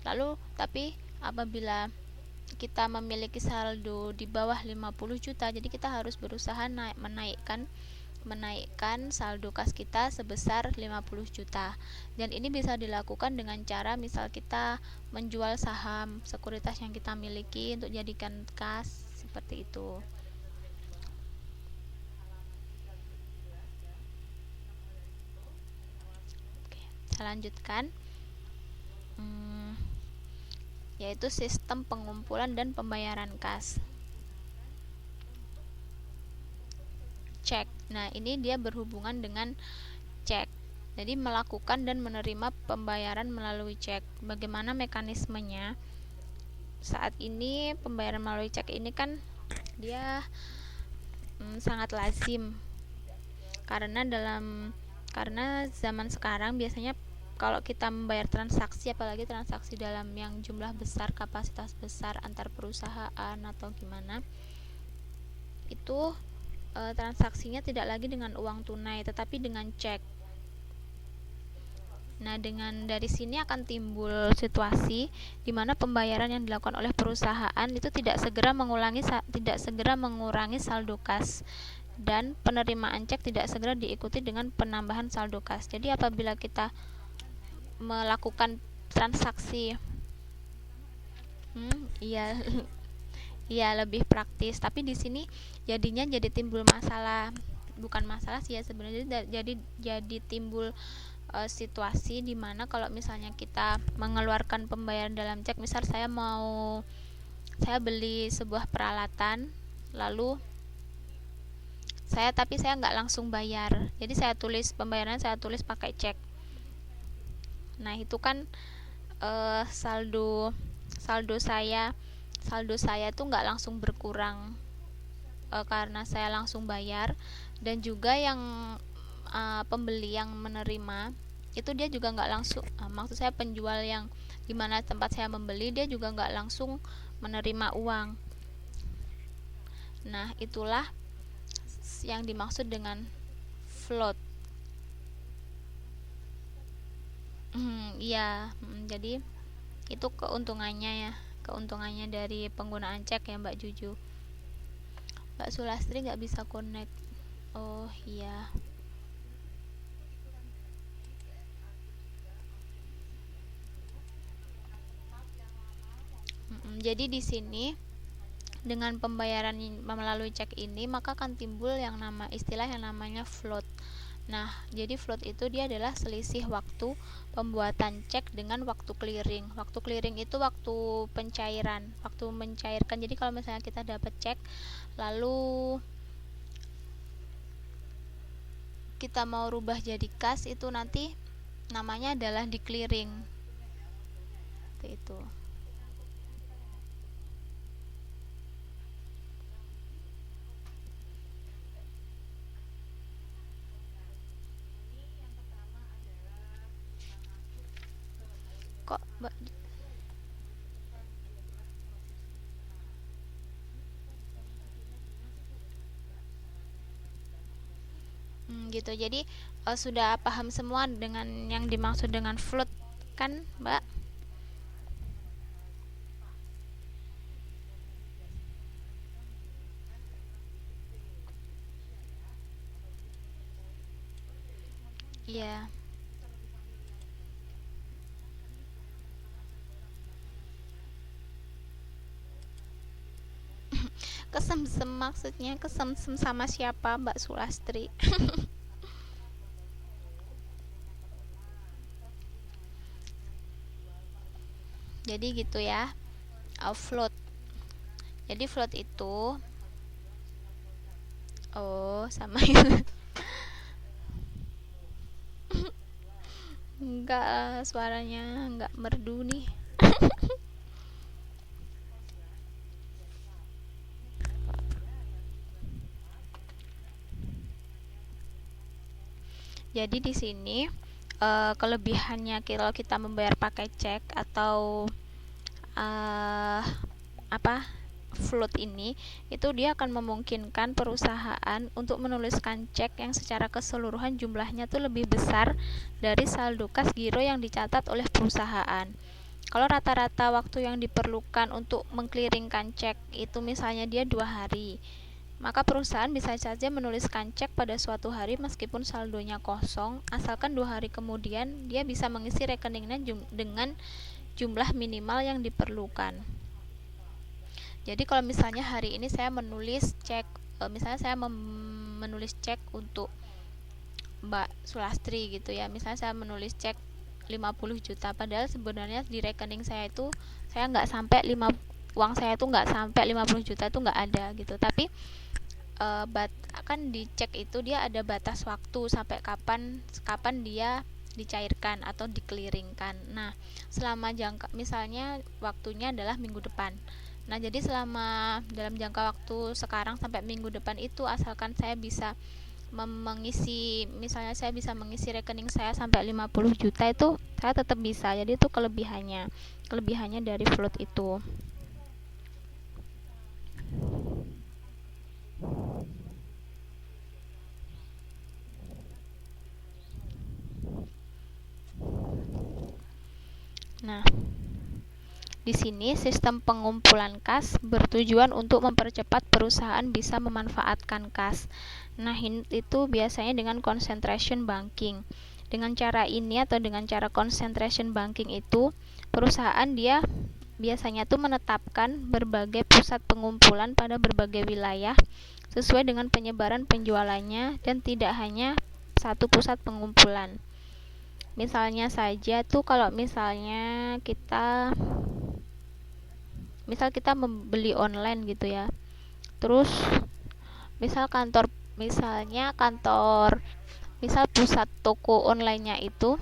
Lalu tapi apabila kita memiliki saldo di bawah 50 juta, jadi kita harus berusaha menaikkan saldo kas kita sebesar 50 juta. Dan ini bisa dilakukan dengan cara misal kita menjual saham sekuritas yang kita miliki untuk jadikan kas, seperti itu. Oke, saya lanjutkan. Yaitu sistem pengumpulan dan pembayaran kas. Cek. Nah, ini dia berhubungan dengan cek. Jadi melakukan dan menerima pembayaran melalui cek. Bagaimana mekanismenya? Saat ini pembayaran melalui cek ini kan dia sangat lazim. Karena zaman sekarang biasanya kalau kita membayar transaksi, apalagi transaksi dalam yang jumlah besar, kapasitas besar antar perusahaan atau gimana, itu transaksinya tidak lagi dengan uang tunai tetapi dengan cek. Nah, dari sini akan timbul situasi di mana pembayaran yang dilakukan oleh perusahaan itu tidak segera mengurangi saldo kas, dan penerimaan cek tidak segera diikuti dengan penambahan saldo kas. Jadi apabila kita melakukan transaksi iya lebih praktis, tapi di sini jadinya jadi timbul masalah, bukan masalah sih ya sebenarnya, jadi timbul situasi di mana kalau misalnya kita mengeluarkan pembayaran dalam cek, misal saya beli sebuah peralatan, lalu saya nggak langsung bayar, jadi saya tulis pakai cek. Nah, itu kan saldo saya tuh nggak langsung berkurang karena saya langsung bayar, dan juga yang pembeli yang menerima itu dia juga nggak langsung, maksud saya penjual yang dimana tempat saya membeli, dia juga nggak langsung menerima uang. Nah, itulah yang dimaksud dengan float. Iya, jadi itu keuntungannya dari penggunaan cek ya Mbak Juju. Mbak Sulastri nggak bisa connect. Oh iya. Jadi di sini dengan pembayaran melalui cek ini maka akan timbul istilah yang namanya float. Nah, jadi float itu dia adalah selisih waktu pembuatan cek dengan waktu clearing. Waktu clearing itu waktu mencairkan. Jadi kalau misalnya kita dapat cek lalu kita mau rubah jadi kas, itu nanti namanya adalah di clearing. Seperti itu. Kok Mbak gitu. Jadi sudah paham semua dengan yang dimaksud dengan float kan, Mbak? Iya. Kesemsem, maksudnya kesemsem sama siapa, Mbak Sulastri? Jadi gitu ya. Float. Jadi float itu sama ya. Enggak, suaranya enggak merdu nih. Jadi di sini kelebihannya kalau kita membayar pakai cek atau float ini, itu dia akan memungkinkan perusahaan untuk menuliskan cek yang secara keseluruhan jumlahnya tuh lebih besar dari saldo kas giro yang dicatat oleh perusahaan. Kalau rata-rata waktu yang diperlukan untuk mengclearingkan cek itu misalnya dia 2 hari, maka perusahaan bisa saja menuliskan cek pada suatu hari meskipun saldonya kosong, asalkan 2 hari kemudian dia bisa mengisi rekeningnya dengan jumlah minimal yang diperlukan. Jadi kalau misalnya hari ini saya menulis cek, misalnya saya menulis cek untuk Mbak Sulastri gitu ya, misalnya saya menulis cek 50 juta, padahal sebenarnya di rekening saya itu saya nggak sampai uang saya itu nggak sampai 50 juta itu nggak ada gitu, tapi kan di cek itu dia ada batas waktu sampai kapan dia dicairkan atau dikeliringkan. Nah, selama misalnya waktunya adalah minggu depan. Nah, jadi selama dalam jangka waktu sekarang sampai minggu depan itu, asalkan saya bisa misalnya saya bisa mengisi rekening saya sampai 50 juta itu saya tetap bisa. Jadi itu kelebihannya dari float itu. Nah, di sini sistem pengumpulan kas bertujuan untuk mempercepat perusahaan bisa memanfaatkan kas. Nah, itu biasanya dengan concentration banking. Dengan cara ini atau dengan cara concentration banking itu, perusahaan dia biasanya tuh menetapkan berbagai pusat pengumpulan pada berbagai wilayah sesuai dengan penyebaran penjualannya dan tidak hanya satu pusat pengumpulan. Misalnya saja tuh kalau misalnya kita membeli online gitu ya, terus misal pusat toko onlinenya itu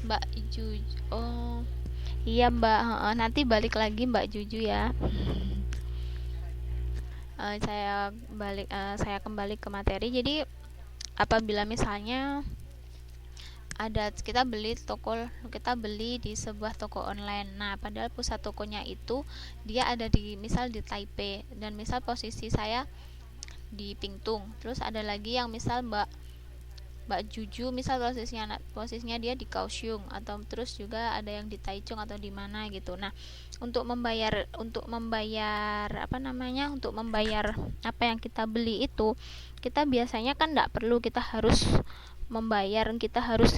Mbak Juju. Oh iya Mbak, nanti balik lagi Mbak Juju ya. Saya kembali ke materi. Jadi apabila misalnya kita beli di sebuah toko online. Nah, padahal pusat tokonya itu dia ada misal di Taipei, dan misal posisi saya di Pingtung. Terus ada lagi yang misal Mbak Juju misal posisinya dia di Kaohsiung, atau terus juga ada yang di Taichung atau di mana gitu. Nah, untuk membayar apa yang kita beli itu, kita biasanya kan nggak perlu kita harus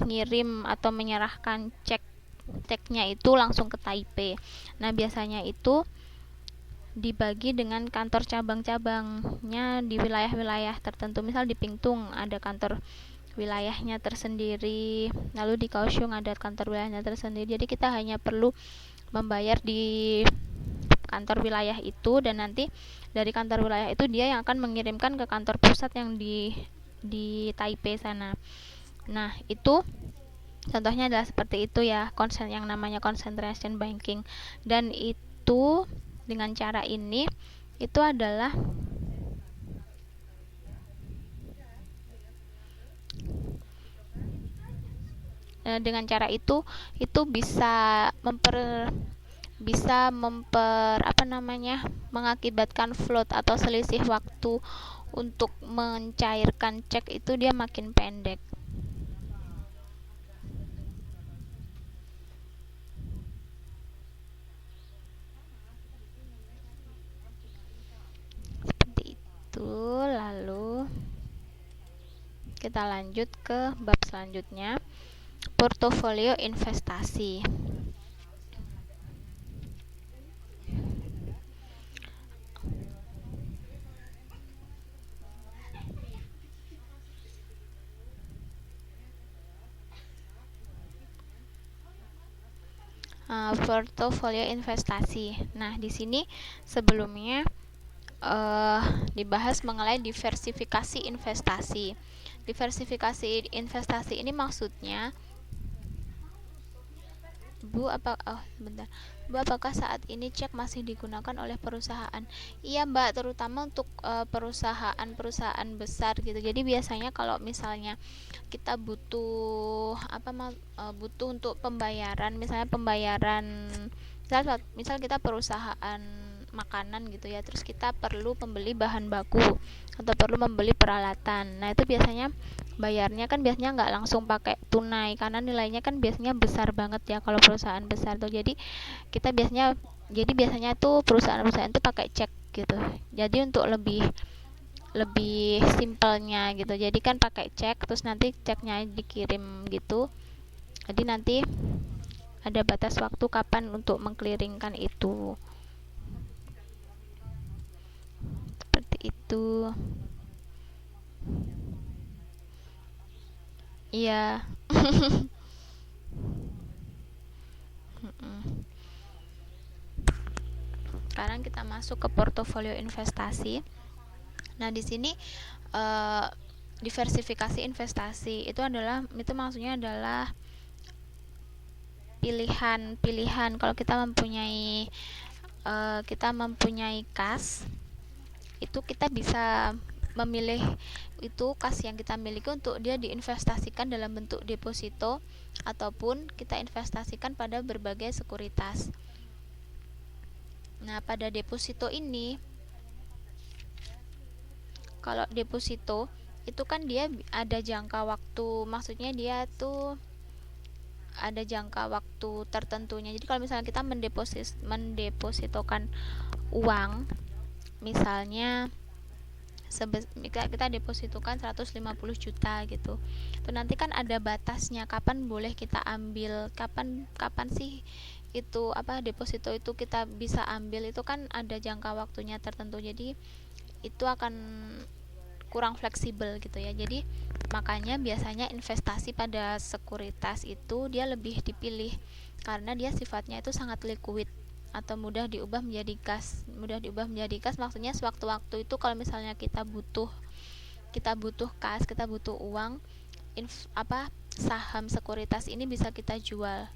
ngirim atau menyerahkan ceknya itu langsung ke Taipei. Nah, biasanya itu dibagi dengan kantor cabang-cabangnya di wilayah-wilayah tertentu. Misal di Pingtung ada kantor wilayahnya tersendiri, lalu di Kaohsiung ada kantor wilayahnya tersendiri. Jadi kita hanya perlu membayar di kantor wilayah itu, dan nanti dari kantor wilayah itu dia yang akan mengirimkan ke kantor pusat yang di Taipei sana. Nah, itu contohnya adalah seperti itu ya, yang namanya concentration banking. Dan itu dengan cara ini itu adalah dengan cara itu bisa mengakibatkan float atau selisih waktu untuk mencairkan cek itu dia makin pendek. Seperti itu. Lalu kita lanjut ke bab selanjutnya, portofolio investasi. Portofolio investasi. Nah, di sini sebelumnya dibahas mengenai diversifikasi investasi. Diversifikasi investasi ini maksudnya, Bu, apakah saat ini cek masih digunakan oleh perusahaan? Iya, Mbak, terutama untuk perusahaan-perusahaan besar gitu. Jadi biasanya kalau misalnya kita butuh untuk pembayaran, misal kita perusahaan makanan gitu ya, terus kita perlu membeli bahan baku atau perlu membeli peralatan. Nah itu biasanya bayarnya kan biasanya nggak langsung pakai tunai karena nilainya kan biasanya besar banget ya kalau perusahaan besar tuh. Jadi biasanya tuh perusahaan-perusahaan tuh pakai cek gitu. Jadi untuk lebih lebih simpelnya gitu, jadi kan pakai cek, terus nanti ceknya dikirim gitu. Jadi nanti ada batas waktu kapan untuk mengclearingkan itu, seperti itu. Iya. Mm-mm. Sekarang kita masuk ke portofolio investasi. Nah di sini eh, diversifikasi investasi itu maksudnya adalah pilihan-pilihan. Kalau kita mempunyai kas, itu kita bisa memilih itu kas yang kita miliki untuk dia diinvestasikan dalam bentuk deposito ataupun kita investasikan pada berbagai sekuritas. Nah pada deposito ini, kalau deposito itu kan dia ada jangka waktu, maksudnya dia tuh ada jangka waktu tertentunya. Jadi kalau misalnya kita mendepositokan uang, misalnya kita depositokan 150 juta gitu. Itu nanti kan ada batasnya kapan boleh kita ambil, kapan sih itu deposito itu kita bisa ambil, itu kan ada jangka waktunya tertentu. Jadi itu akan kurang fleksibel gitu ya. Jadi makanya biasanya investasi pada sekuritas itu dia lebih dipilih karena dia sifatnya itu sangat liquid atau mudah diubah menjadi kas. Maksudnya sewaktu-waktu itu kalau misalnya kita butuh kas, kita butuh uang, saham sekuritas ini bisa kita jual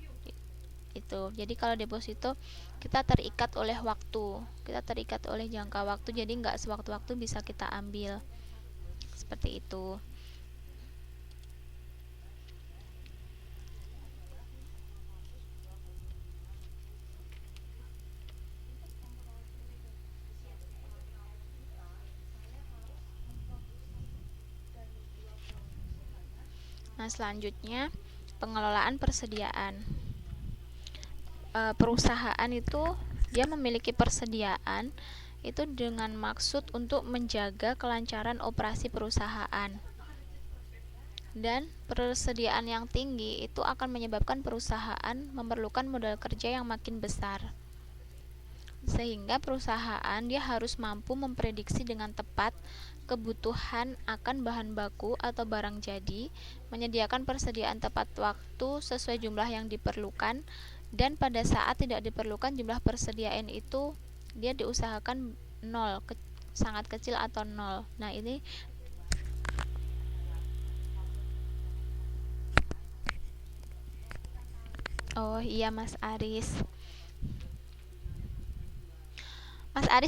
itu. Jadi kalau deposito kita terikat oleh waktu, kita terikat oleh jangka waktu, jadi nggak sewaktu-waktu bisa kita ambil, seperti itu. Nah selanjutnya pengelolaan persediaan. Perusahaan itu dia memiliki persediaan itu dengan maksud untuk menjaga kelancaran operasi perusahaan, dan persediaan yang tinggi itu akan menyebabkan perusahaan memerlukan modal kerja yang makin besar, sehingga perusahaan dia harus mampu memprediksi dengan tepat kebutuhan akan bahan baku atau barang jadi, menyediakan persediaan tepat waktu sesuai jumlah yang diperlukan, dan pada saat tidak diperlukan jumlah persediaan itu dia diusahakan sangat kecil atau nol. Nah ini oh iya Mas Aris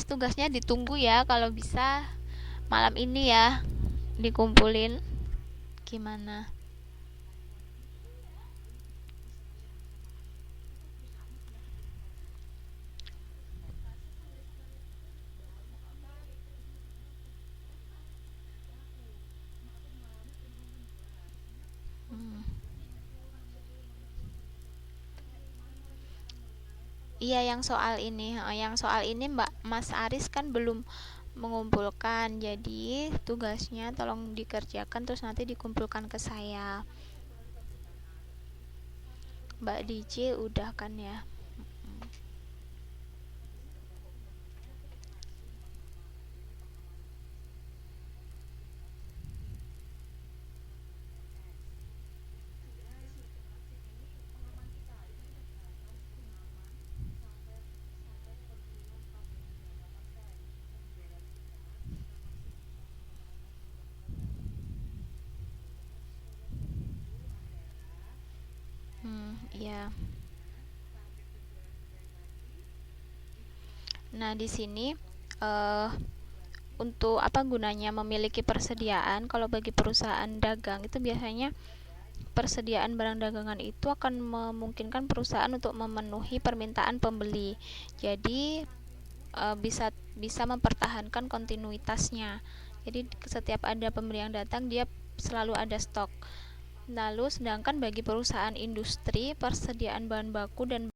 tugasnya ditunggu ya, kalau bisa malam ini ya dikumpulin gimana. Iya yang soal ini Mbak Mas Aris kan belum mengumpulkan, jadi tugasnya tolong dikerjakan terus nanti dikumpulkan ke saya. Mbak DJ udah kan ya. Iya. Nah di sini untuk apa gunanya memiliki persediaan? Kalau bagi perusahaan dagang itu biasanya persediaan barang dagangan itu akan memungkinkan perusahaan untuk memenuhi permintaan pembeli. Jadi bisa mempertahankan kontinuitasnya. Jadi setiap ada pembeli yang datang dia selalu ada stok. Lalu sedangkan bagi perusahaan industri, persediaan bahan baku dan